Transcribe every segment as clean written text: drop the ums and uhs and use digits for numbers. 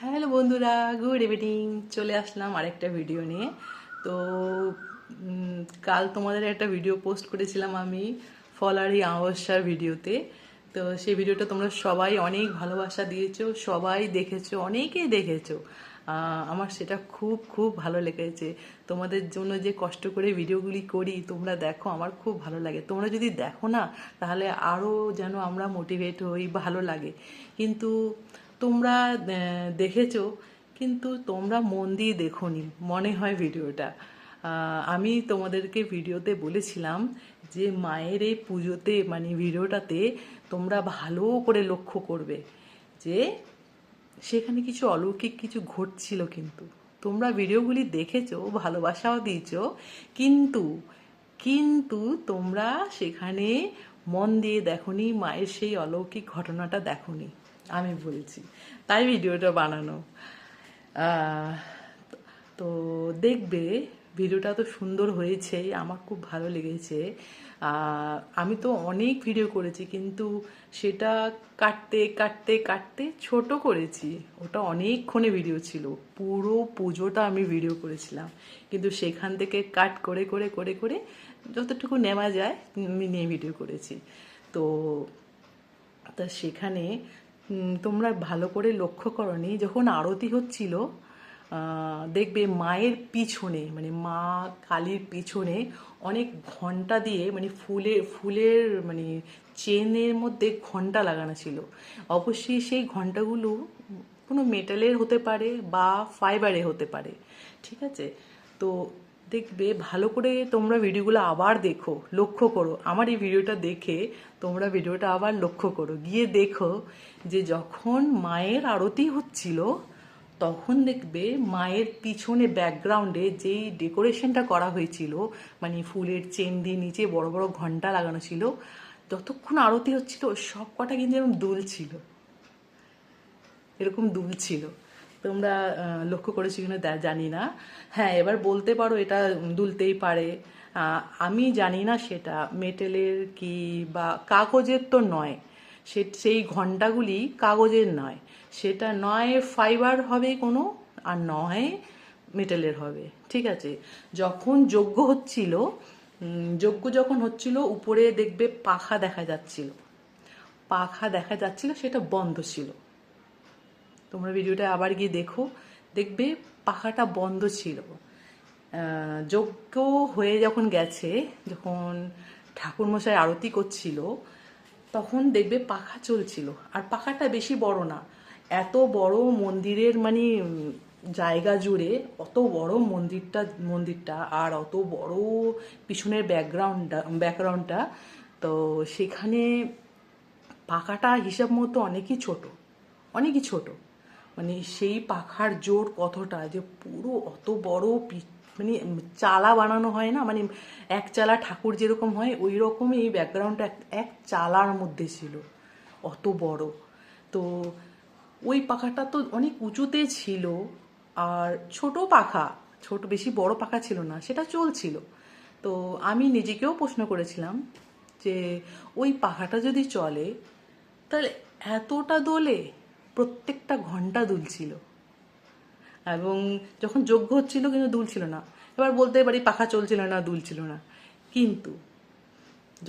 Hello বন্ধুরা, good evening. চলে আসলাম আরেকটা ভিডিও নিয়ে। তো কাল তোমাদের একটা ভিডিও পোস্ট করেছিলাম আমি ফলারি অমাবস্যার ভিডিওতে। তো সেই ভিডিওটা তোমরা সবাই অনেক ভালোবাসা দিয়েছো, সবাই দেখেছো, অনেকেই দেখেছো। আমার সেটা খুব খুব ভালো লেগেছে। তোমাদের জন্য যে কষ্ট করে ভিডিওগুলি করি তোমরা দেখো, আমার খুব ভালো লাগে। তোমরা যদি দেখো না তাহলে আরও যেন আমরা মোটিভেট হই, ভালো লাগে। কিন্তু তোমরা দেখেছো, কিন্তু তোমরা মন দিয়ে দেখোনি মনে হয় ভিডিওটা। আমি তোমাদেরকে ভিডিওতে বলেছিলাম যে মায়ের এই পুজোতে মানে ভিডিওটাতে তোমরা ভালো করে লক্ষ্য করবে যে সেখানে কিছু অলৌকিক কিছু ঘটছিল। কিন্তু তোমরা ভিডিওগুলি দেখেছো, ভালোবাসাও দিয়েছো, কিন্তু কিন্তু তোমরা সেখানে মন দিয়ে দেখোনি, মায়ের সেই অলৌকিক ঘটনাটা দেখোনি। আমি বলছি তাই ভিডিওটা বানানো। আহ, তো দেখবে ভিডিওটা তো সুন্দর হয়েছে, আমার খুব ভালো লেগেছে। আমি তো অনেক ভিডিও করেছি, কিন্তু সেটা কাটতে কাটতে কাটতে ছোট করেছি। ওটা অনেকক্ষণে ভিডিও ছিল, পুরো পুজোটা আমি ভিডিও করেছিলাম, কিন্তু সেখান থেকে কাট করে করে করে করে যতটুকু নেওয়া যায় আমি নিয়ে ভিডিও করেছি। তো তা সেখানে তোমরা ভালো করে লক্ষ্য করনি, যখন আরতি হচ্ছিল দেখবে মায়ের পিছনে মানে মা কালীর পিছনে অনেক ঘন্টা দিয়ে মানে ফুলের ফুলের মানে চেনের মধ্যে ঘন্টা লাগানো ছিল। অবশ্যই সেই ঘন্টাগুলো কোনো মেটালের হতে পারে বা ফাইবারে হতে পারে, ঠিক আছে? তো দেখবে ভালো করে তোমরা ভিডিওগুলো আবার দেখো, লক্ষ্য করো। আমার এই ভিডিওটা দেখে তোমরা ভিডিওটা আবার লক্ষ্য করো, গিয়ে দেখো যে যখন মায়ের আরতি হচ্ছিল তখন দেখবে মায়ের পিছনে ব্যাকগ্রাউন্ডে যেই ডেকোরেশনটা করা হয়েছিল, মানে ফুলের চেন দিয়ে নিচে বড় বড় ঘন্টা লাগানো ছিল, যতক্ষণ আরতি হচ্ছিল সব কটা কিন্তু এরকম দুলছিল, এরকম দুলছিল। তোমরা লক্ষ্য করেছো কিনা জানি না। হ্যাঁ, এবার বলতে পারো এটা দুলতেই পারে। আমি জানি না সেটা মেটেলের কি বা কাগজের তো নয়। সেই ঘন্টাগুলি কাগজের নয়, সেটা নয় ফাইবার হবে কোনো, আর নয় মেটেলের হবে, ঠিক আছে? যখন যজ্ঞ হচ্ছিল, যজ্ঞ যখন হচ্ছিল উপরে দেখবে পাখা দেখা যাচ্ছিল, পাখা দেখা যাচ্ছিল, সেটা বন্ধ ছিল। তোমরা ভিডিওটা আবার গিয়ে দেখো, দেখবে পাখাটা বন্ধ ছিল। যজ্ঞ হয়ে যখন গেছে, যখন ঠাকুরমশাই আরতি করছিল তখন দেখবে পাখা চলছিল, আর পাখাটা বেশি বড় না। এত বড় মন্দিরের মানে জায়গা জুড়ে অত বড় মন্দিরটা আর অত বড় পিছনের ব্যাকগ্রাউন্ডটা, তো সেখানে পাখাটা হিসাব মতো অনেকই ছোট। মানে সেই পাখার জোর কতটা যে পুরো অত বড় মানে চালা বানানো হয় না, মানে এক চালা ঠাকুর যেরকম হয় ওই রকমই এই ব্যাকগ্রাউন্ডটা এক চালার মধ্যে ছিল, অত বড়। তো ওই পাখাটা তো অনেক উঁচুতে ছিল, আর ছোট পাখা, ছোট বেশি বড় পাখা ছিল না, সেটা চলছিল। তো আমি নিজেকেও প্রশ্ন করেছিলাম যে ওই পাখাটা যদি চলে তাহলে এতটা দোলে, প্রত্যেকটা ঘন্টা দুলছিল। এবং যখন যজ্ঞ হচ্ছিল কিন্তু দুলছিল না। এবার বলতে পারি পাখা চলছিল না, দুলছিল না, কিন্তু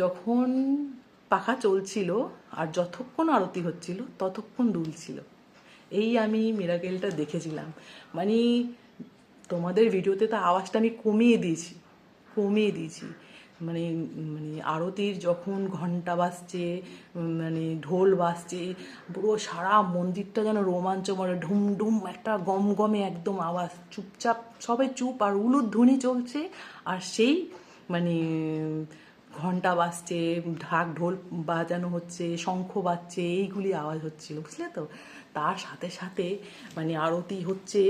যখন পাখা চলছিল আর যতক্ষণ আরতি হচ্ছিল ততক্ষণ দুলছিল। এই আমি মিরাকেলটা দেখেছিলাম। মানে তোমাদের ভিডিওতে তো আওয়াজটা আমি কমিয়ে দিয়েছি। মানে মানে আরতির যখন ঘন্টা বাজছে, মানে ঢোল বাজছে, পুরো সারা মন্দিরটা যেন রোমাঞ্চময়, ঢুম ঢুম একটা গমগমে একদম আওয়াজ, চুপচাপ সবাই চুপ, আর উলুধ্বনি চলছে, আর সেই মানে ঘন্টা বাজছে, ঢাক ঢোল বাজানো হচ্ছে, শঙ্খ বাজছে, এইগুলি আওয়াজ হচ্ছিল, বুঝলে তো? তার সাথে সাথে মানে আরতি হচ্ছে,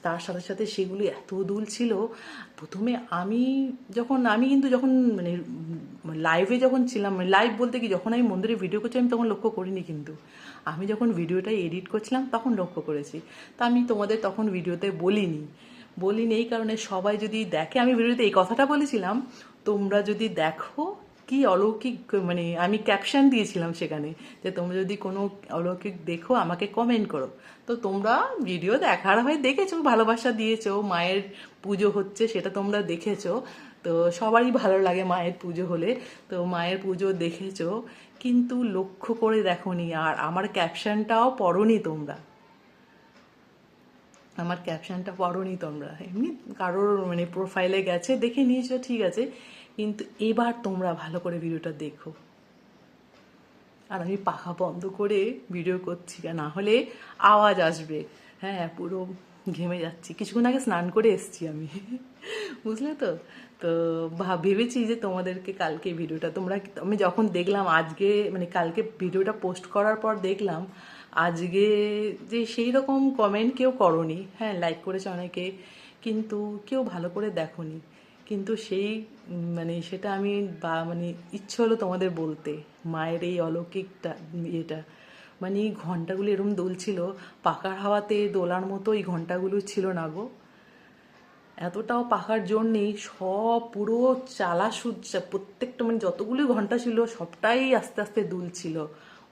তার সাথে সাথে সেগুলি এত দুল ছিল। প্রথমে আমি কিন্তু যখন মানে লাইভে যখন ছিলাম, লাইভ বলতে কি যখন আমি মন্দিরে ভিডিও করছি আমি তখন লক্ষ্য করিনি, কিন্তু আমি যখন ভিডিওটা এডিট করছিলাম তখন লক্ষ্য করেছি। তা আমি তোমাদের তখন ভিডিওতে বলিনি এই কারণে সবাই যদি দেখে, আমি ভিডিওতে এই কথাটা বলেছিলাম, তোমরা যদি দেখো কি অলৌকিক, মানে আমি ক্যাপশন দিয়েছিলাম সেখানে যে তোমরা যদি কোনো অলৌকিক দেখো আমাকে কমেন্ট করো। তো তোমরা ভিডিও দেখার হয়ে দেখেছো, ভালোবাসা দিয়েছো, মায়ের পুজো হচ্ছে সেটা তোমরা দেখেছো। তো সবারই ভালো লাগে মায়ের পুজো হলে, তো মায়ের পুজো দেখেছো, কিন্তু লক্ষ্য করে দেখোনি আর আমার ক্যাপশনটাও পড়োনি তোমরা। আমার ক্যাপশনটা পড়োনি তোমরা, এমনি কারোর মানে প্রোফাইলে গেছে দেখে নিয়েছো, ঠিক আছে, কিন্তু এবার তোমরা ভালো করে ভিডিওটা দেখো। আর আমি পাখা বন্ধ করে ভিডিও করছি, না হলে আওয়াজ আসবে। হ্যাঁ, পুরো ঘেমে যাচ্ছি, কিছুক্ষণ আগে স্নান করে এসেছি আমি। বুঝলে তো? তো ভেবেছি যে তোমাদেরকে কালকে ভিডিওটা তোমরা, আমি যখন দেখলাম আজকে মানে কালকে ভিডিওটা পোস্ট করার পর দেখলাম আজকে যে সেই রকম কমেন্ট কেউ করনি। হ্যাঁ, লাইক করেছে অনেকে, কিন্তু কেউ ভালো করে দেখোনি। কিন্তু সেই মানে সেটা আমি মানে ইচ্ছে হলো তোমাদের বলতে, মায়ের এই অলৌকিকটা এটা, মানে এই ঘন্টাগুলো এরম দুলছিল, পাখার হাওয়াতে দোলার মতো এই ঘন্টাগুলো ছিল না গো। এতটাও পাখার জোর নেই, সব পুরো চালা সুদ্ধ প্রত্যেকটা মানে যতগুলো ঘন্টা ছিল সবটাই আস্তে আস্তে দুলছিল।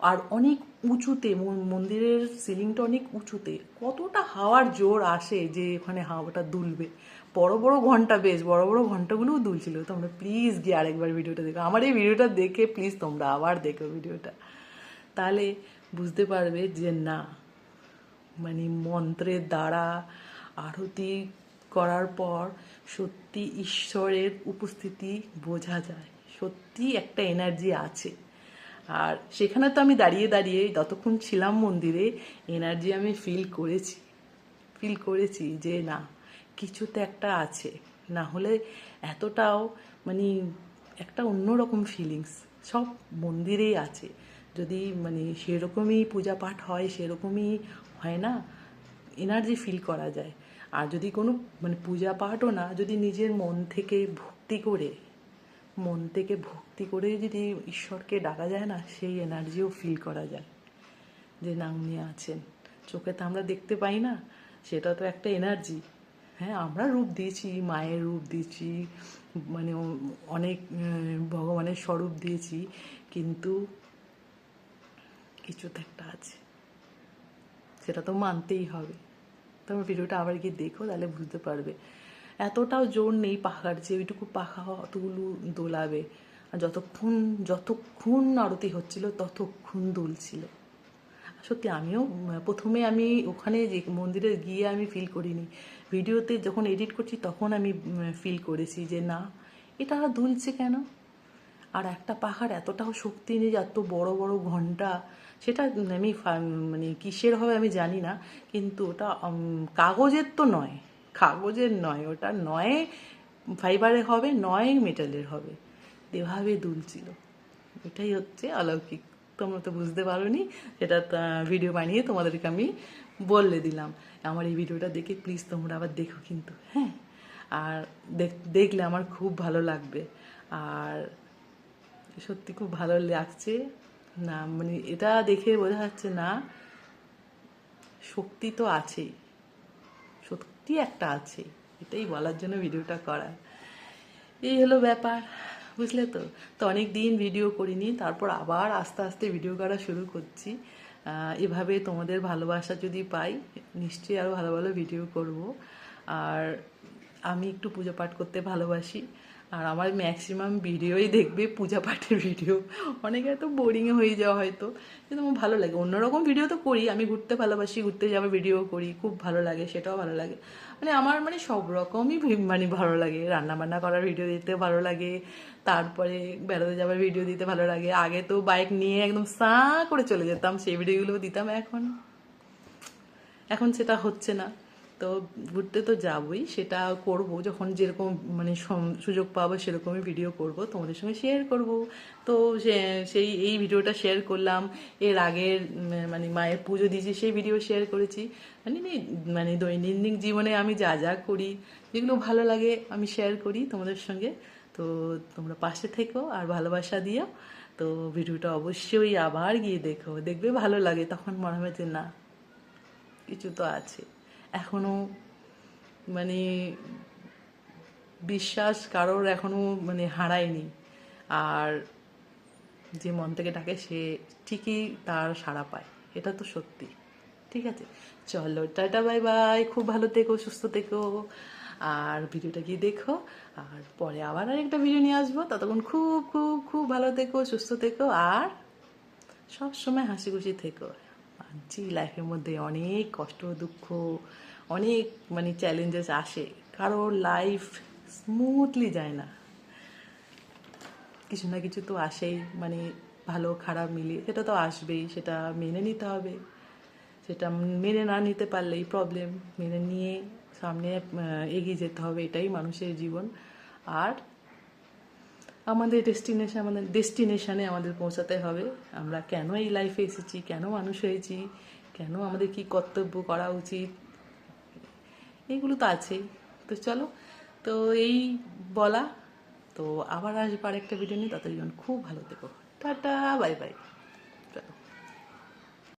আর অনেক উঁচুতে, মন্দিরের সিলিংটা অনেক উঁচুতে, কতটা হাওয়ার জোর আসে যে ওখানে হাওয়াটা দুলবে। বড় বড় ঘন্টা, বেশ বড় বড় ঘন্টাগুলোও দুলছিল। তোমরা প্লিজ গিয়ে আরেকবার ভিডিওটা দেখো, আমার এই ভিডিওটা দেখে প্লিজ তোমরা আবার দেখো ভিডিওটা, তাহলে বুঝতে পারবে যে না, মানে মন্ত্রের দ্বারা আরতি করার পর সত্যি ঈশ্বরের উপস্থিতি বোঝা যায়, সত্যি একটা এনার্জি আছে। আর সেখানে তো আমি দাঁড়িয়ে দাঁড়িয়ে যতক্ষণ ছিলাম মন্দিরে এনার্জি আমি ফিল করেছি যে না, কিছু তো একটা আছে, না হলে এতটাও মানে একটা অন্যরকম ফিলিংস সব মন্দিরেই আছে। যদি মানে সেরকমই পূজা পাঠ হয়, সেরকমই হয় না, এনার্জি ফিল করা যায়। আর যদি কোনো মানে পূজা পাঠও না, যদি নিজের মন থেকে ভক্তি করে যদি ঈশ্বরকে ডাকা যায় না, সেই এনার্জিও ফিল করা যায় যে না, উনি আছেন। চোখে তো আমরা দেখতে পাই না, সেটা তো একটা এনার্জি। হ্যাঁ, আমরা রূপ দিয়েছি, মায়ের রূপ দিয়েছি, মানে অনেক ভগবানের স্বরূপ দিয়েছি, কিন্তু কিছু তো একটা আছে, সেটা তো মানতেই হবে। তোমার ভিডিওটা আবার গিয়ে দেখো, তাহলে বুঝতে পারবে। এতটাও জোর নেই পাখার যে ওইটুকু পাখা অতগুলো দোলাবে। আর যতক্ষণ যতক্ষণ আরতি হচ্ছিল ততক্ষণ দুলছিল। সত্যি আমিও প্রথমে আমি ওখানে যে মন্দিরে গিয়ে আমি ফিল করিনি, ভিডিওতে যখন এডিট করছি তখন আমি ফিল করেছি যে না, এটা দুলছে কেন। আর একটা পাখার এতটাও শক্তি নেই যে এত বড় বড় ঘন্টা, সেটা আমি মানে কিসের হবে আমি জানি না, কিন্তু ওটা কাগজের তো নয়, কাগজের নয় ওটা, নয় ফাইবারের হবে নয় মেটালের হবে, এভাবে দুলছিল। এটাই হচ্ছে অলৌকিক। তোমরা তো বুঝতে পারোনি, সেটা ভিডিও বানিয়ে তোমাদেরকে আমি বলে দিলাম। আমার এই ভিডিওটা দেখে প্লিজ তোমরা আবার দেখো কিন্তু, হ্যাঁ। আর দেখলে আমার খুব ভালো লাগবে। আর সত্যি খুব ভালো লাগছে, না মানে এটা দেখে বোঝা যাচ্ছে না, শক্তি তো আছেই, সত্যি একটা আছে, এটাই বলার জন্য ভিডিওটা করা। এই হলো ব্যাপার, বুঝলে তো? তো অনেক দিন ভিডিও করিনি, তারপর আবার আস্তে আস্তে ভিডিও করা শুরু করছি। এভাবে তোমাদের ভালোবাসা যদি পাই নিশ্চয়ই আরও ভালো ভালো ভিডিও করব। আর আমি একটু পুজো পাঠ করতে ভালোবাসি, আর আমার ম্যাক্সিমাম ভিডিওই দেখবে পূজা পাঠের ভিডিও। অনেকে তো বোরিং হয়ে যাওয়া হয়তো, কিন্তু আমার ভালো লাগে। অন্যরকম ভিডিও তো করি, আমি ঘুরতে ভালোবাসি, ঘুরতে যাওয়ার ভিডিও করি, খুব ভালো লাগে, সেটাও ভালো লাগে। মানে আমার মানে সব রকমই মানে ভালো লাগে, রান্না বান্না করার ভিডিও দিতে ভালো লাগে, তারপরে বেড়াতে যাওয়ার ভিডিও দিতে ভালো লাগে। আগে তো বাইক নিয়ে একদম করে চলে যেতাম, সেই ভিডিওগুলো দিতাম। এখন এখন সেটা হচ্ছে না। তো ঘুরতে তো যাবই, সেটা করব যখন যেরকম মানে সুযোগ পাবো সেরকমই ভিডিও করব, তোমাদের সঙ্গে শেয়ার করব। তো সেই এই ভিডিওটা শেয়ার করলাম। এর আগের মানে মায়ের পুজো দিয়েছি সেই ভিডিও শেয়ার করেছি। মানে দৈনন্দিন জীবনে আমি যা যা করি, যেগুলো ভালো লাগে আমি শেয়ার করি তোমাদের সঙ্গে। তো তোমরা পাশে থেকো আর ভালোবাসা দিও। তো ভিডিওটা অবশ্যই আবার গিয়ে দেখো, দেখবে ভালো লাগে, তখন মনে হবে যে না, কিছু তো আছে এখনো, মানে বিশ্বাস কারোর এখনো মানে হারায়নি। আর যে মন থেকে ডাকে সে ঠিকই তার সাড়া পায়, এটা তো সত্যি। ঠিক আছে, চলো টাটা বাই বাই, খুব ভালো থেকো, সুস্থ থেকো, আর ভিডিওটা গিয়ে দেখো। আর পরে আবার আরেকটা ভিডিও নিয়ে আসবো, ততক্ষণ খুব খুব খুব ভালো থেকো, সুস্থ থেকো, আর সব সময় হাসি খুশি থেকো। জি, লাইফের মধ্যে অনেক কষ্ট দুঃখ, অনেক মানে চ্যালেঞ্জেস আসে, কারোর লাইফ স্মুথলি যায় না, কিছু না কিছু তো আসেই, মানে ভালো খারাপ মিলিয়ে সেটা তো আসবেই, সেটা মেনে নিতে হবে। সেটা মেনে না নিতে পারলেই প্রবলেম, মেনে নিয়ে সামনে এগিয়ে যেতে হবে, এটাই মানুষের জীবন। আর আমাদের ডেস্টিনেশনে আমাদের পৌঁছাতে হবে। আমরা কেন এই লাইফে এসেছি, কেন মানুষ হয়েছি, কেন আমাদের কি কর্তব্য করা উচিত, এইগুলো তো আছেই। তো চলো, তো এই বলা, তো আবার আসবার একটা ভিডিও নিয়ে, ততজন খুব ভালো থেকো, টাটা বাই বাই।